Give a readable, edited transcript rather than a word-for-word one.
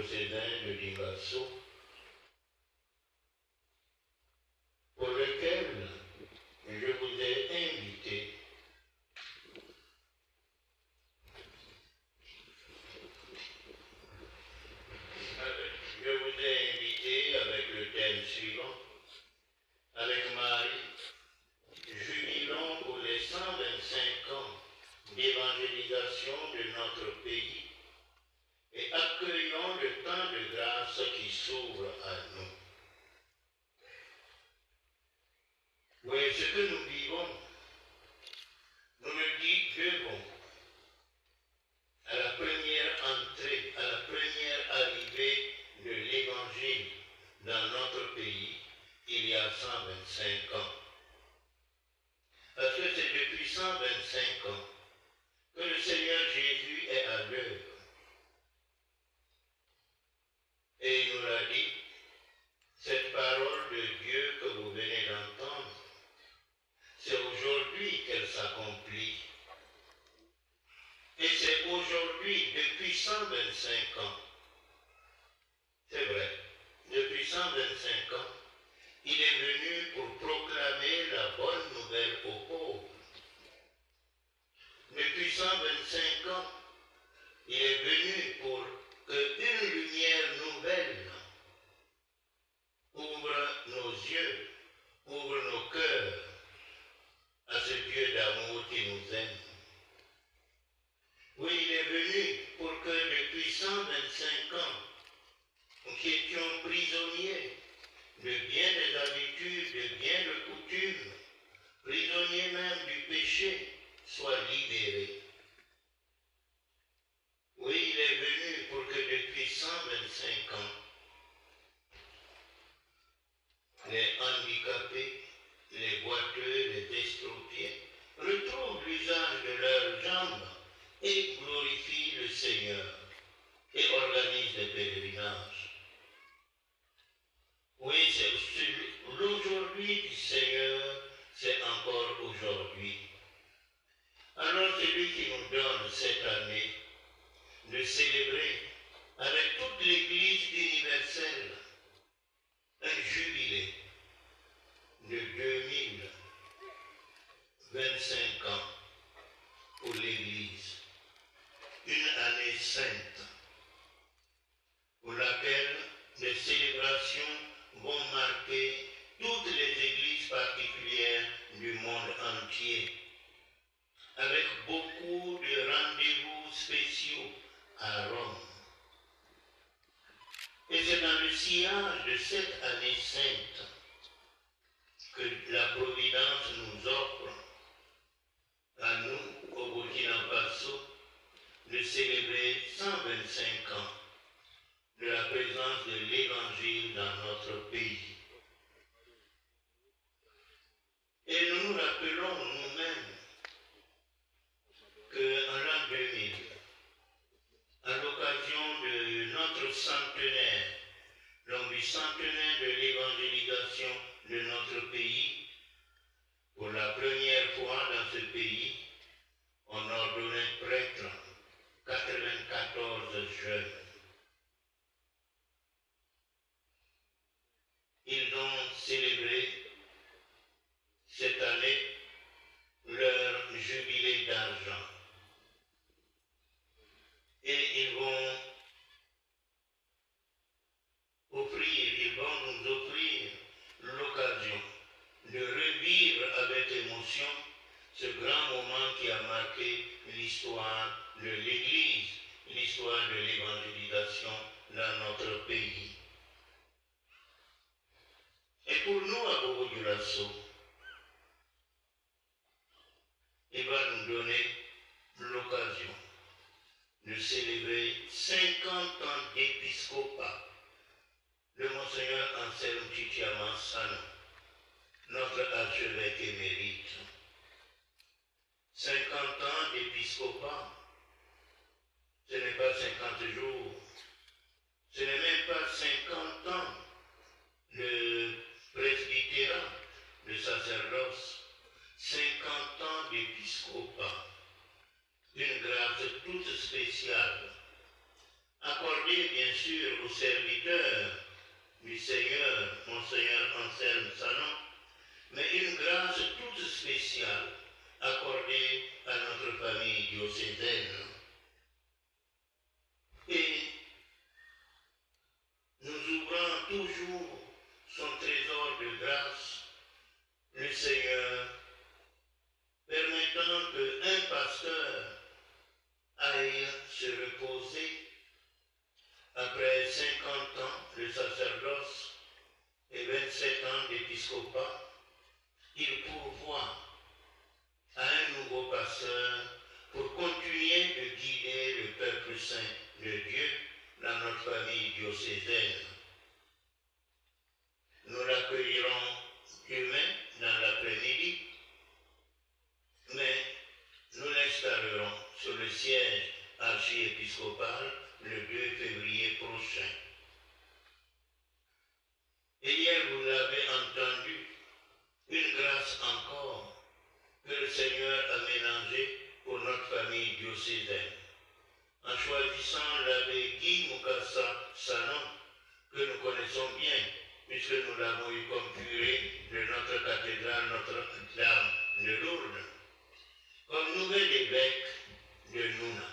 diocésain de Limassol, pour lequel je vous ai invité avec le thème suivant, avec Marie, jubilons pour les 125 ans d'évangélisation de notre pays et accueillons le temps de grâce qui s'ouvre à nous. Oui, ce que nous vivons, nous le devons à la première entrée, à la première arrivée de l'Évangile dans notre pays, il y a 125 ans. Parce que c'est depuis 125 ans que le Seigneur Jésus est à l'œuvre. Et il nous l'a dit, cette parole de Dieu que vous venez d'entendre, c'est aujourd'hui qu'elle s'accomplit. Et c'est aujourd'hui, depuis 125 ans, c'est vrai, depuis 125 ans, il est venu pour proclamer la bonne nouvelle aux pauvres. Depuis 125 ans, il est venu pour qu'une lumière nouvelle ouvre nos yeux, ouvre nos cœurs à ce Dieu d'amour qui nous aime. Oui, il est venu pour que depuis 125 ans, nous qui étions prisonniers de bien des habitudes, de bien de coutumes, prisonniers même du péché, soient libérés. Oui, il est venu pour que depuis 125 ans, les handicapés, les boiteux, les estropiés retrouvent l'usage de leurs jambes et glorifient le Seigneur et organisent des pèlerinages. Oui, c'est l'aujourd'hui du Seigneur, c'est encore aujourd'hui. Alors celui qui nous donne cette année de célébrer avec toute l'Église universelle un jubilé de 2025 ans pour l'Église, une année sainte pour laquelle les célébrations vont marquer toutes les églises particulières du monde entier, avec beaucoup de rendez-vous spéciaux à Rome. Et c'est dans le sillage de cette année sainte que la Providence nous offre, à nous, au Burkina Faso, de célébrer 125 ans de la présence de l'Évangile dans notre pays. Et nous nous rappelons nous-mêmes qu'en l'an 2000, à l'occasion de notre centenaire, donc du centenaire de l'évangélisation de notre pays, pour la première fois dans ce pays, on ordonnait prêtres, 94 jeunes. Ils ont célébré cette année leur jubilé d'argent. Et ils vont nous offrir l'occasion de revivre avec émotion ce grand moment qui a marqué l'histoire de l'Église, l'histoire de l'évangélisation dans notre pays. Et pour nous, à Bobo-Dioulasso, il va nous donner l'occasion de célébrer 50 ans d'épiscopat de Monseigneur Anselme Titiama Sano, notre archevêque émérite. 50 ans d'épiscopat, ce n'est pas 50 jours, ce n'est même pas 50 ans de presbytérat, de sacerdoce, 50 ans d'épiscopat, une grâce toute spéciale, accordée accordée bien sûr aux serviteurs du Seigneur, Monseigneur Anselme Sanon, mais une grâce toute spéciale accordée à notre famille diocésaine. Et nous ouvrons toujours son trésor de grâce, le Seigneur, permettant qu'un pasteur aille se reposer après 50 ans de sacerdoce et 27 ans d'épiscopat. Il pourvoit à un nouveau pasteur pour continuer de guider le peuple saint de Dieu dans notre famille diocésaine. Nous l'accueillerons demain dans l'après-midi, mais nous l'installerons sur le siège archiépiscopal le 2 février prochain. Et hier, vous l'avez entendu, une grâce encore que le Seigneur a mélangée pour notre famille diocésaine, en choisissant l'abbé Guy Mukasa Sanon, que nous connaissons bien, puisque nous l'avons eu comme curé de notre cathédrale Notre-Dame de Lourdes, comme nouvel évêque de Nouna.